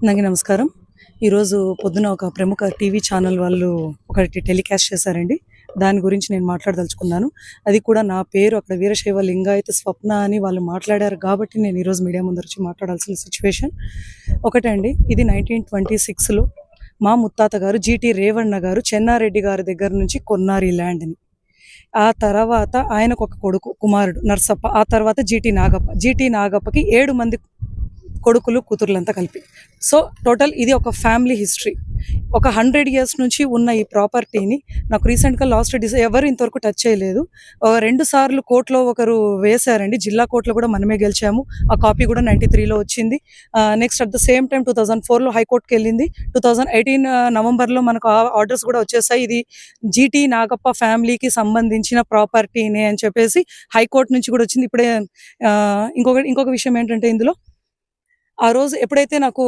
అందరికీ నమస్కారం. ఈరోజు పొద్దున ఒక ప్రముఖ టీవీ ఛానల్ వాళ్ళు ఒకటి టెలికాస్ట్ చేశారండి. దాని గురించి నేను మాట్లాడదలుచుకున్నాను. అది కూడా నా పేరు అక్కడ వీరశైవ లింగాయత స్వప్న అని వాళ్ళు మాట్లాడారు కాబట్టి నేను ఈరోజు మీడియా ముందరొచ్చి మాట్లాడాల్సిన సిచ్యువేషన్ ఒకటే అండి. ఇది 1926లో మా ముత్తాత గారు జీటీ రేవణ్ణ గారు చెన్నారెడ్డి గారి దగ్గర నుంచి కొన్నారు ఈ ల్యాండ్ని. ఆ తర్వాత ఆయనకు ఒక కొడుకు కుమారుడు నర్సప్ప, ఆ తర్వాత జీటీ నాగప్పకి 7 మంది కొడుకులు కూతుర్లంతా కలిపి. సో టోటల్ ఇది ఒక ఫ్యామిలీ హిస్టరీ. ఒక 100 years నుంచి ఉన్న ఈ ప్రాపర్టీని నాకు రీసెంట్గా ఎవరు ఇంతవరకు టచ్ చేయలేదు. 2 సార్లు కోర్టులో ఒకరు వేశారండి. జిల్లా కోర్టులో కూడా మనమే గెలిచాము. ఆ కాపీ కూడా 93లో వచ్చింది. Next at the same time 2004లో హైకోర్టుకి వెళ్ళింది. 2018 నవంబర్లో మనకు ఆర్డర్స్ కూడా వచ్చేసాయి. ఇది జీటీ నాగప్ప ఫ్యామిలీకి సంబంధించిన ప్రాపర్టీనే అని చెప్పేసి హైకోర్టు నుంచి కూడా వచ్చింది. ఇప్పుడే ఇంకొక విషయం ఏంటంటే ఇందులో ఆ రోజు ఎప్పుడైతే నాకు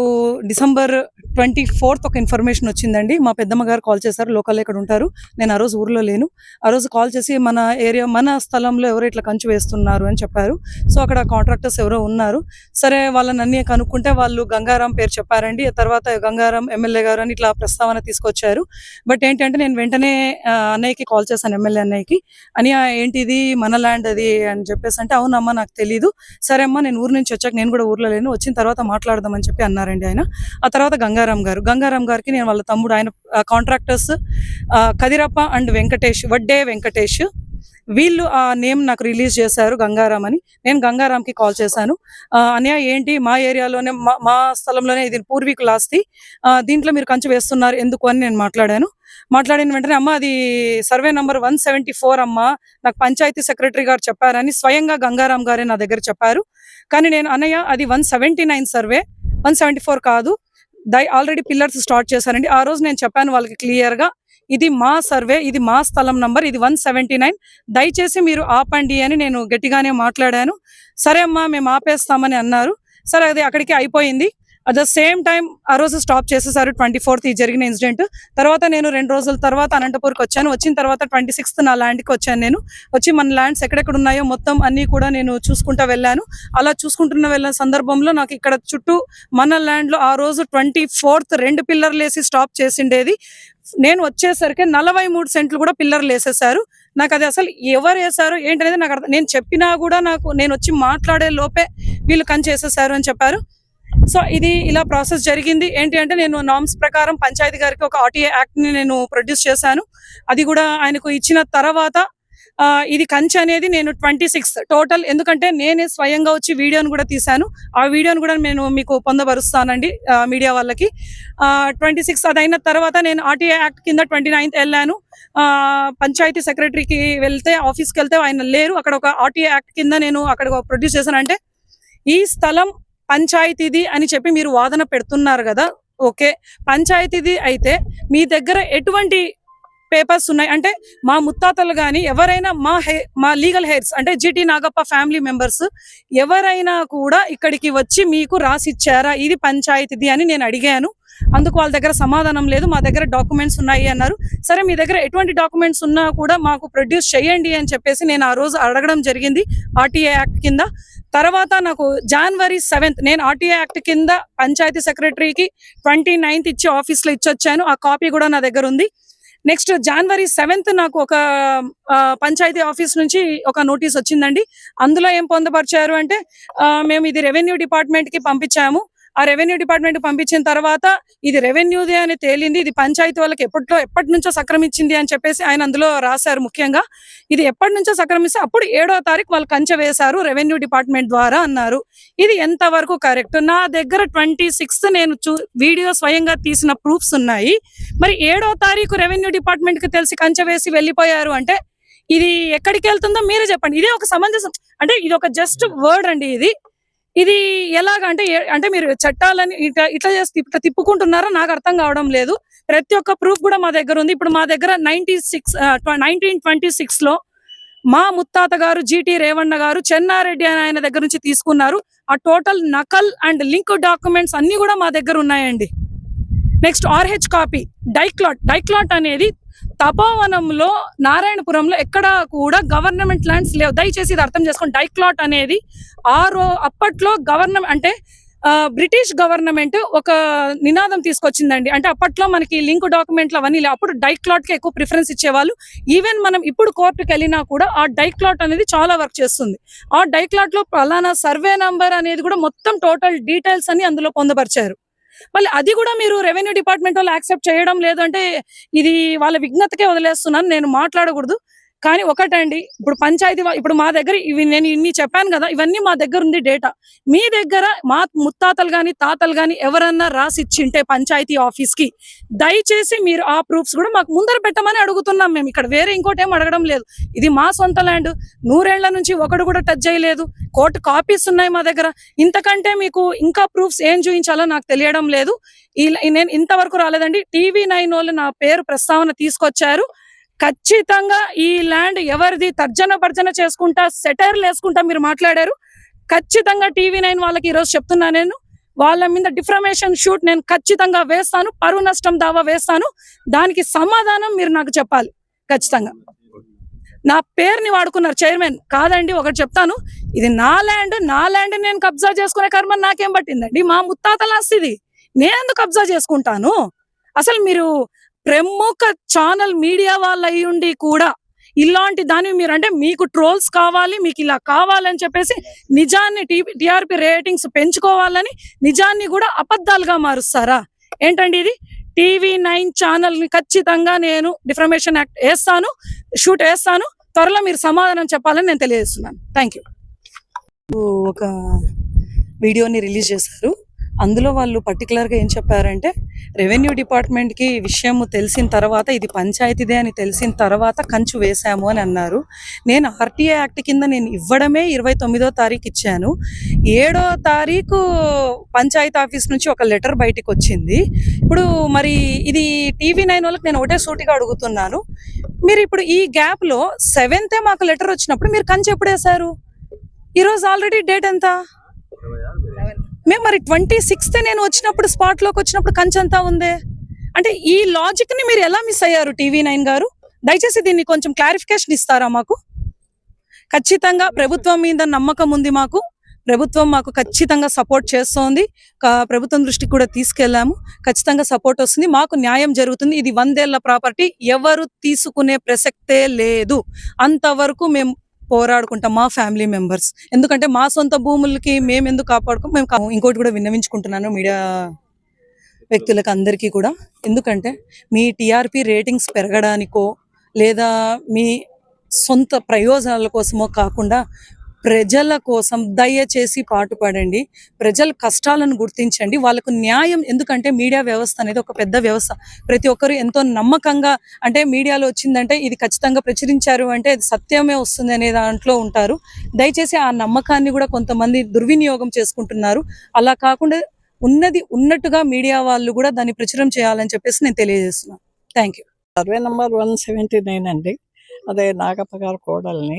December 24th ఒక ఇన్ఫర్మేషన్ వచ్చిందండి. మా పెద్దమ్మ గారు కాల్ చేశారు. లోకల్లో ఇక్కడ ఉంటారు. నేను ఆ రోజు ఊర్లో లేను. ఆ రోజు కాల్ చేసి మన స్థలంలో ఎవరో ఇట్లా కంచు వేస్తున్నారు అని చెప్పారు. సో అక్కడ కాంట్రాక్టర్స్ ఎవరో ఉన్నారు. సరే వాళ్ళని అన్నీ కనుక్కుంటే వాళ్ళు గంగారాం పేరు చెప్పారండి. తర్వాత గంగారాం ఎమ్మెల్యే గారు అని ఇట్లా ప్రస్తావన తీసుకొచ్చారు. బట్ ఏంటంటే నేను వెంటనే అన్నయ్యకి కాల్ చేశాను, ఎమ్మెల్యే అన్నయ్యకి. అని ఏంటిది మన ల్యాండ్ అది అని చెప్పేసి అంటే, అవునమ్మా నాకు తెలీదు. సరే అమ్మా నేను ఊరు నుంచి వచ్చాక నేను కూడా ఊర్లో లేను, వచ్చిన తర్వాత మాట్లాడదామని చెప్పి అన్నారండి ఆయన. ఆ తర్వాత గంగారాం గారికి నేను వాళ్ళ తమ్ముడు, ఆయన కాంట్రాక్టర్స్ కదిరప్ప అండ్ వడ్డే వెంకటేష్ వీళ్ళు ఆ నేమ్ నాకు రిలీజ్ చేశారు గంగారాం అని. నేను గంగారాంకి కాల్ చేశాను. అన్నయ్య ఏంటి మా ఏరియాలోనే మా స్థలంలోనే ఇది పూర్వీకుల ఆస్తి, దీంట్లో మీరు కంచె వేస్తున్నారు ఎందుకు అని నేను మాట్లాడిన వెంటనే, అమ్మ అది సర్వే నంబర్ 174 అమ్మ, నాకు పంచాయతీ సెక్రటరీ గారు చెప్పారని స్వయంగా గంగారాం గారే నా దగ్గర చెప్పారు. కానీ నేను అన్నయ్య అది 179 సర్వే, 174 కాదు, ఆల్రెడీ పిల్లర్స్ స్టార్ట్ చేశారండి. ఆ రోజు నేను చెప్పాను వాళ్ళకి క్లియర్గా, ఇది మా సర్వే, ఇది మా స్థలం నంబర్, ఇది 179, దయచేసి మీరు ఆపండి అని నేను గట్టిగానే మాట్లాడాను. సరే అమ్మా మేము ఆపేస్తామని అన్నారు. సరే అది అక్కడికి అయిపోయింది. అట్ ద సేమ్ టైం ఆ రోజు స్టాప్ చేసేసారు 24th ఈ జరిగిన ఇన్సిడెంట్. తర్వాత నేను 2 రోజుల తర్వాత అనంతపూర్కి వచ్చాను. వచ్చిన తర్వాత 26th నా ల్యాండ్కి వచ్చాను. నేను వచ్చి మన ల్యాండ్స్ ఎక్కడెక్కడ ఉన్నాయో మొత్తం అన్నీ కూడా నేను చూసుకుంటూ వెళ్ళాను. అలా వెళ్ళిన సందర్భంలో నాకు ఇక్కడ చుట్టూ మన ల్యాండ్లో ఆ రోజు 24th 2 పిల్లర్లు వేసి స్టాప్ చేసిండేది. నేను వచ్చేసరికి 43 సెంట్లు కూడా పిల్లర్లు వేసేసారు. నాకు అది అసలు ఎవరు వేసారు ఏంటనేది నాకు నేను చెప్పినా కూడా నేను వచ్చి మాట్లాడే లోపే వీళ్ళు కంచేసేసారు అని చెప్పారు. సో ఇది ఇలా ప్రాసెస్ జరిగింది. ఏంటి అంటే నేను నామ్స్ ప్రకారం పంచాయతీ గారికి ఒక RTA యాక్ట్ ని నేను ప్రొడ్యూస్ చేశాను. అది కూడా ఆయనకు ఇచ్చిన తర్వాత ఇది కంచె అనేది నేను 26 టోటల్, ఎందుకంటే నేనే స్వయంగా వచ్చి వీడియోను కూడా తీశాను. ఆ వీడియోను కూడా నేను మీకు పొందపరుస్తానండి మీడియా వాళ్ళకి. 26 అది అయిన తర్వాత నేను RTA యాక్ట్ కింద 29th వెళ్ళాను. పంచాయతీ సెక్రటరీకి ఆఫీస్కి వెళ్తే ఆయన లేరు. అక్కడ ఒక RTA యాక్ట్ కింద నేను అక్కడ ప్రొడ్యూస్ చేశాను. అంటే ఈ స్థలం పంచాయతీది అని చెప్పి మీరు వాదన పెడుతున్నారు కదా, ఓకే పంచాయతీది అయితే మీ దగ్గర ఎటువంటి పేపర్స్ ఉన్నాయి అంటే, మా ముత్తాతలు కానీ ఎవరైనా మా లీగల్ హెయిర్స్ అంటే జీటీ నాగప్ప ఫ్యామిలీ మెంబర్స్ ఎవరైనా కూడా ఇక్కడికి వచ్చి మీకు రాసిచ్చారా ఇది పంచాయతీది అని నేను అడిగాను. అందుకు వాళ్ళ దగ్గర సమాధానం లేదు. మా దగ్గర డాక్యుమెంట్స్ ఉన్నాయి అన్నారు. సరే మీ దగ్గర ఎటువంటి డాక్యుమెంట్స్ ఉన్నా కూడా మాకు ప్రొడ్యూస్ చేయండి అని చెప్పేసి నేను ఆ రోజు అడగడం జరిగింది RTA యాక్ట్ కింద. తర్వాత నాకు January 7th నేను RTA యాక్ట్ కింద పంచాయతీ సెక్రటరీకి 29th ఇచ్చి ఆఫీస్లో ఇచ్చొచ్చాను. ఆ కాపీ కూడా నా దగ్గర ఉంది. నెక్స్ట్ January 7th నాకు ఒక పంచాయతీ ఆఫీస్ నుంచి ఒక నోటీస్ వచ్చిందండి. అందులో ఏం పొందపరిచారు అంటే, మేము ఇది రెవెన్యూ డిపార్ట్మెంట్కి పంపించాము. ఆ రెవెన్యూ డిపార్ట్మెంట్ పంపించిన తర్వాత ఇది రెవెన్యూదే అని తేలింది, ఇది పంచాయతీ వాళ్ళకి ఎప్పటి నుంచో సక్రమించింది అని చెప్పేసి ఆయన అందులో రాశారు. ముఖ్యంగా ఇది ఎప్పటి నుంచో సక్రమిస్తే అప్పుడు 7వ తారీఖు వాళ్ళు కంచె వేశారు రెవెన్యూ డిపార్ట్మెంట్ ద్వారా అన్నారు. ఇది ఎంతవరకు కరెక్ట్? నా దగ్గర 26th నేను వీడియో స్వయంగా తీసిన ప్రూఫ్స్ ఉన్నాయి. మరి 7వ తారీఖు రెవెన్యూ డిపార్ట్మెంట్ కి తెలిసి కంచె వేసి వెళ్ళిపోయారు అంటే ఇది ఎక్కడికి వెళ్తుందో మీరే చెప్పండి. ఇదే ఒక సమంజసం అంటే ఇది ఒక జస్ట్ వర్డ్ అండి. ఇది ఎలాగంటే అంటే మీరు చట్టాలని ఇట్లా చేసి ఇట్లా తిప్పుకుంటున్నారో నాకు అర్థం కావడం లేదు. ప్రతి ఒక్క ప్రూఫ్ కూడా మా దగ్గర ఉంది. ఇప్పుడు మా దగ్గర 1926లో మా ముత్తాత గారు జీటీ రేవణ్ణ గారు చెన్నారెడ్డి అని ఆయన దగ్గర నుంచి తీసుకున్నారు. ఆ టోటల్ నకల్ అండ్ లింక్ డాక్యుమెంట్స్ అన్ని కూడా మా దగ్గర ఉన్నాయండి. నెక్స్ట్ RH కాపీ డైక్లాట్ అనేది తపోవనంలో నారాయణపురంలో ఎక్కడ కూడా గవర్నమెంట్ ల్యాండ్స్ లేవు. దయచేసి ఇది అర్థం చేసుకోండి. డైక్లాట్ అనేది అప్పట్లో గవర్నమెంట్ అంటే బ్రిటిష్ గవర్నమెంట్ ఒక నినాదం తీసుకొచ్చిందండి. అంటే అప్పట్లో మనకి లింక్ డాక్యుమెంట్లు అవన్నీ అప్పుడు డైక్లాట్ కి ఎక్కువ ప్రిఫరెన్స్ ఇచ్చేవాళ్ళు. ఈవెన్ మనం ఇప్పుడు కోర్టుకి వెళ్ళినా కూడా ఆ డైక్లాట్ అనేది చాలా వర్క్ చేస్తుంది. ఆ డైక్లాట్ లో పలానా సర్వే నంబర్ అనేది కూడా మొత్తం టోటల్ డీటెయిల్స్ అని అందులో పొందుపరిచారు. మళ్ళీ అది కూడా మీరు రెవెన్యూ డిపార్ట్మెంట్ వాళ్ళు యాక్సెప్ట్ చేయడం లేదు అంటే ఇది వాళ్ళ విజ్ఞతకే వదిలేస్తున్నాను, నేను మాట్లాడకూడదు. కానీ ఒకటండి, ఇప్పుడు పంచాయతీ ఇప్పుడు మా దగ్గర ఇవి నేను ఇన్ని చెప్పాను కదా, ఇవన్నీ మా దగ్గర ఉంది డేటా. మీ దగ్గర మా ముత్తాతలు గాని తాతలు గాని ఎవరన్నా రాసి ఇచ్చింటే పంచాయతీ ఆఫీస్ కి దయచేసి మీరు ఆ ప్రూఫ్స్ కూడా మాకు ముందర పెట్టమని అడుగుతున్నాం. మేము ఇక్కడ వేరే ఇంకోటి ఏం అడగడం లేదు. ఇది మా సొంత ల్యాండ్, 100 ఏళ్ల నుంచి ఒకడు కూడా టచ్ చేయలేదు. కోర్టు కాపీస్ ఉన్నాయి మా దగ్గర. ఇంతకంటే మీకు ఇంకా ప్రూఫ్స్ ఏం చూపించాలో నాకు తెలియడం లేదు. నేను ఇంతవరకు రాలేదండి. TV9 వాళ్ళు నా పేరు ప్రస్తావన తీసుకొచ్చారు. ఖచ్చితంగా ఈ ల్యాండ్ ఎవరిది తర్జన భర్జన చేసుకుంటా సెటైర్లు వేసుకుంటా మీరు మాట్లాడారు. ఖచ్చితంగా TV9 వాళ్ళకి ఈరోజు చెప్తున్నా, నేను వాళ్ళ మీద డిఫ్రమేషన్ షూట్ నేను ఖచ్చితంగా వేస్తాను, పరువు నష్టం దావా వేస్తాను. దానికి సమాధానం మీరు నాకు చెప్పాలి ఖచ్చితంగా. నా పేరుని వాడుకున్నారు చైర్మన్. కాదండి, ఒకటి చెప్తాను, ఇది నా ల్యాండ్ నేను కబ్జా చేసుకునే కర్మ నాకేం పట్టిందండి? మా ముత్తాతల ఆస్తిది నేనెందుకు కబ్జా చేసుకుంటాను? అసలు మీరు ప్రముఖ ఛానల్ మీడియా వాళ్ళు అయ్యుండి కూడా ఇలాంటి దాన్ని మీరు అంటే మీకు ట్రోల్స్ కావాలి, మీకు ఇలా కావాలని చెప్పేసి నిజాన్ని టీఆర్పీ రేటింగ్స్ పెంచుకోవాలని నిజాన్ని కూడా అబద్ధాలుగా మారుస్తారా ఏంటండి ఇది? TV9 ఛానల్ ని ఖచ్చితంగా నేను డిఫర్మేషన్ యాక్ట్ వేస్తాను, షూట్ వేస్తాను. త్వరలో మీరు సమాధానం చెప్పాలని నేను తెలియజేస్తున్నాను. Thank you. ఒక వీడియోని రిలీజ్ చేశారు. అందులో వాళ్ళు పర్టికులర్గా ఏం చెప్పారంటే, రెవెన్యూ డిపార్ట్మెంట్కి విషయం తెలిసిన తర్వాత, ఇది పంచాయతీదే అని తెలిసిన తర్వాత కంచు వేశాము అని అన్నారు. నేను RTA యాక్ట్ కింద నేను ఇవ్వడమే 29వ తారీఖు ఇచ్చాను. 7వ తారీఖు పంచాయతీ ఆఫీస్ నుంచి ఒక లెటర్ బయటకు వచ్చింది. ఇప్పుడు మరి ఇది TV9 వాళ్ళకి నేను ఒకటే సూటిగా అడుగుతున్నాను, మీరు ఇప్పుడు ఈ గ్యాప్లో 7th మాకు లెటర్ వచ్చినప్పుడు మీరు కంచు ఎప్పుడు వేశారు? ఈరోజు ఆల్రెడీ డేట్ ఎంత? మేము మరి 26th నేను వచ్చినప్పుడు స్పాట్లోకి వచ్చినప్పుడు కంచంతా ఉందే. అంటే ఈ లాజిక్ ని మీరు ఎలా మిస్ అయ్యారు TV9 గారు? దయచేసి దీన్ని కొంచెం క్లారిఫికేషన్ ఇస్తారా మాకు? ఖచ్చితంగా ప్రభుత్వం మీద నమ్మకం ఉంది మాకు. ప్రభుత్వం మాకు ఖచ్చితంగా సపోర్ట్ చేస్తోంది. ప్రభుత్వం దృష్టికి కూడా తీసుకెళ్లాము. ఖచ్చితంగా సపోర్ట్ వస్తుంది, మాకు న్యాయం జరుగుతుంది. ఇది 100 ఏళ్ల ప్రాపర్టీ, ఎవరు తీసుకునే ప్రసక్తే లేదు. అంతవరకు మేము పోరాడుకుంటాం మా ఫ్యామిలీ మెంబర్స్. ఎందుకంటే మా సొంత భూములకి మేము ఎందుకు కాపాడుకో మేము ఇంకోటి కూడా విన్నవించుకుంటున్నాను మీడియా వ్యక్తులకు అందరికీ కూడా. ఎందుకంటే మీ TRP రేటింగ్స్ పెరగడానికో లేదా మీ సొంత ప్రయోజనాల కోసమో కాకుండా ప్రజల కోసం దయచేసి పాటుపడండి. ప్రజల కష్టాలను గుర్తించండి, వాళ్ళకు న్యాయం. ఎందుకంటే మీడియా వ్యవస్థ అనేది ఒక పెద్ద వ్యవస్థ. ప్రతి ఒక్కరు ఎంతో నమ్మకంగా, అంటే మీడియాలో వచ్చిందంటే ఇది ఖచ్చితంగా ప్రచురించారు అంటే అది సత్యమే వస్తుంది అనే దాంట్లో ఉంటారు. దయచేసి ఆ నమ్మకాన్ని కూడా కొంతమంది దుర్వినియోగం చేసుకుంటున్నారు. అలా కాకుండా ఉన్నది ఉన్నట్టుగా మీడియా వాళ్ళు కూడా దాన్ని ప్రచురం చేయాలని చెప్పేసి నేను తెలియజేస్తున్నాను. Thank you. సర్వే నెంబర్ 179 అండి. అదే నాగప్ప గారు కోడల్ని.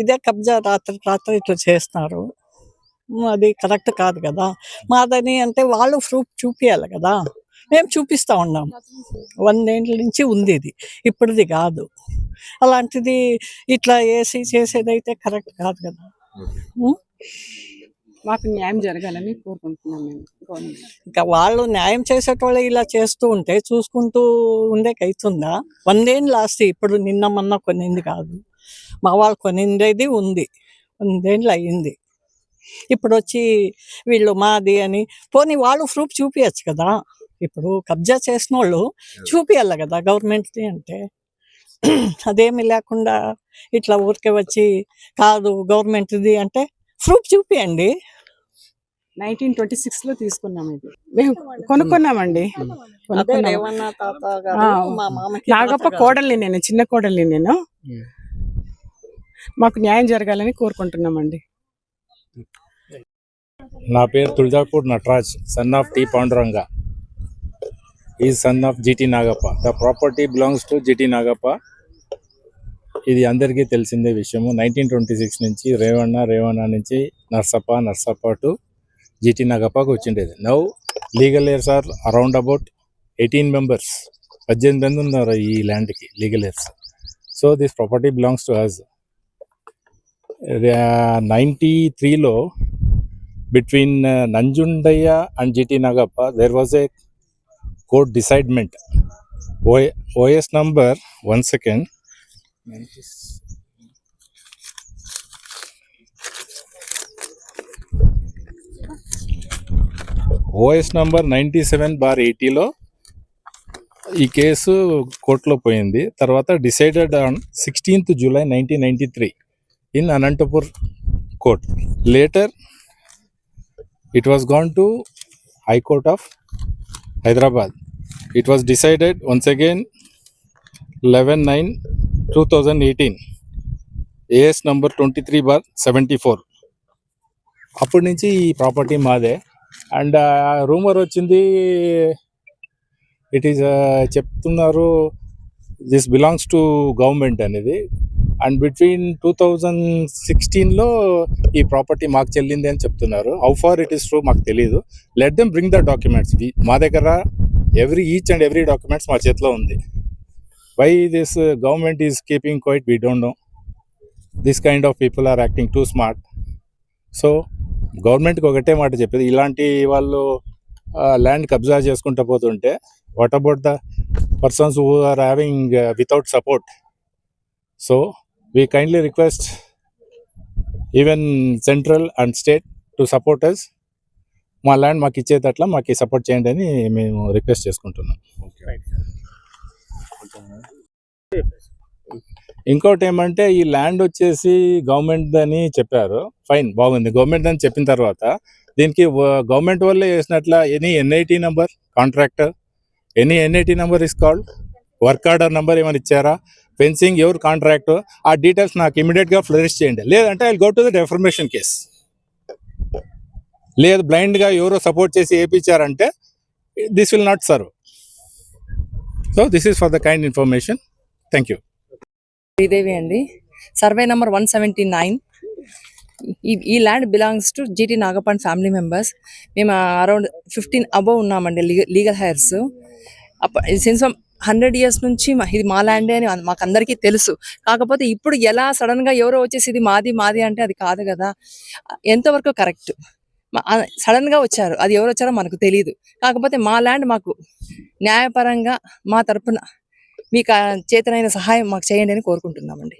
ఇదే కబ్జా రాత్రి ఇట్లా చేస్తున్నారు. అది కరెక్ట్ కాదు కదా. మాదని అంటే వాళ్ళు ప్రూఫ్ చూపించాలి కదా. మేము చూపిస్తూ ఉన్నాం. 100 ఏళ్ళ నుంచి ఉంది ఇది, ఇప్పుడుది కాదు. అలాంటిది ఇట్లా వేసి చేసేదైతే కరెక్ట్ కాదు కదా. మాకు న్యాయం జరగాలని కోరుకుంటున్నాం మేము గవర్నమెంట్. ఇంకా వాళ్ళు న్యాయం చేసేటోళ్ళు ఇలా చేస్తూ ఉంటే చూసుకుంటూ ఉండేకైతుందా? 100 ఏళ్ళు ఆస్తి, ఇప్పుడు నిన్న మొన్న కొనింది కాదు. మా వాళ్ళు కొనిండేది ఉంది, 100 ఏళ్ళు అయ్యింది. ఇప్పుడు వచ్చి వీళ్ళు మాది అని పోనీ వాళ్ళు ప్రూఫ్ చూపించచ్చు కదా. ఇప్పుడు కబ్జా చేసిన వాళ్ళు చూపించాలి కదా గవర్నమెంట్ది అంటే. అదేమి లేకుండా ఇట్లా ఊరికే వచ్చి కాదు గవర్నమెంట్ది అంటే ప్రూఫ్ చూపియండి. 1926లో తీసుకున్నాం, ఇది మేము కొనుక్కున్నామండి. అదే రేవణ తాత గారు మా మామకి నాగప్ప కోడల్ని నేను, చిన్న కోడల్ని నేను. మాకు న్యాయం జరగాలని కోరుకుంటున్నామండి. నా పేరు Tuljapur Nataraj, son of T Panduranga. Is son of GT Nagappa. The property belongs to GT Nagappa. ఇది అందరికీ తెలిసిందే విషయము. 1926 నుంచి రేవణ నుంచి నర్సప్ప టు GT నాగప్పకు వచ్చిండేది. Now legal heirs are around about 18 members. 18 మంది ఉన్నారు ఈ ల్యాండ్కి legal heirs. So this property belongs to us. 93లో between Nanjundaya and GT Nagappa, there was a court decidement. OS number, one second. OS number 97/80లో ఈ case కోర్టులో పోయింది. తర్వాత decided on 16th July 1993 in Anantapur court. Later it was gone to High Court of Hyderabad. It was decided once again 11/9/2018, AS number 23/74. అప్పటి నుంచి ఈ property మాదే. And rumour వచ్చింది, it is చెప్తున్నారు దిస్ బిలాంగ్స్ టు గవర్నమెంట్ అనేది. And between 2016లో ఈ property మాకు చెల్లింది అని చెప్తున్నారు. How far it is true మాకు తెలియదు. Let them bring the documents. మా దగ్గర ఈచ్ అండ్ ఎవ్రీ డాక్యుమెంట్స్ మా చేతిలో ఉంది. Why this government is keeping quiet, we don't know. This kind of people are acting too smart. So గవర్నమెంట్కి ఒకటే మాట చెప్పేది, ఇలాంటి వాళ్ళు ల్యాండ్ కబ్జా చేసుకుంటూ పోతుంటే what about the persons who are having without support? So we kindly request even central and state to support us. మా ల్యాండ్ మాకు ఇచ్చేటట్లా మాకు సపోర్ట్ చేయండి అని మేము రిక్వెస్ట్ చేసుకుంటున్నాం. ఇంకోటి ఏమంటే, ఈ ల్యాండ్ వచ్చేసి గవర్నమెంట్ అని చెప్పారు. ఫైన్, బాగుంది. గవర్నమెంట్ అని చెప్పిన తర్వాత దీనికి గవర్నమెంట్ వల్లే చేసినట్ల any NIT number, contractor any NIT number is called, work order number ఏమైనా ఇచ్చారా, ఫెన్సింగ్ ఎవరు కాంట్రాక్టర్, ఆ డీటెయిల్స్ నాకు ఇమీడియట్గా ఫ్లరిష్ చేయండి. లేదంటే I go to the defamation case. లేదు బ్లైండ్గా ఎవరో సపోర్ట్ చేసి వేయించారంటే this will not serve. So this is for the kind information. Thank you. Sridevi అండి, సర్వే నెంబర్ 179. ఈ land belongs to GT Nagappa and family members. మేము అరౌండ్ 15 అబవ్ ఉన్నామండి legal heirs. Since 100 years నుంచి ఇది మా ల్యాండే అని మాకు అందరికీ తెలుసు. కాకపోతే ఇప్పుడు ఎలా సడన్గా ఎవరో వచ్చేసి ఇది మాది మాది అంటే అది కాదు కదా. ఎంతవరకు కరెక్ట్? సడన్గా వచ్చారు, అది ఎవరు వచ్చారో మనకు తెలియదు. కాకపోతే మా ల్యాండ్ మాకు న్యాయపరంగా మా తరపున మీకు చేతనైన సహాయం మాకు చేయండి అని కోరుకుంటున్నామండి.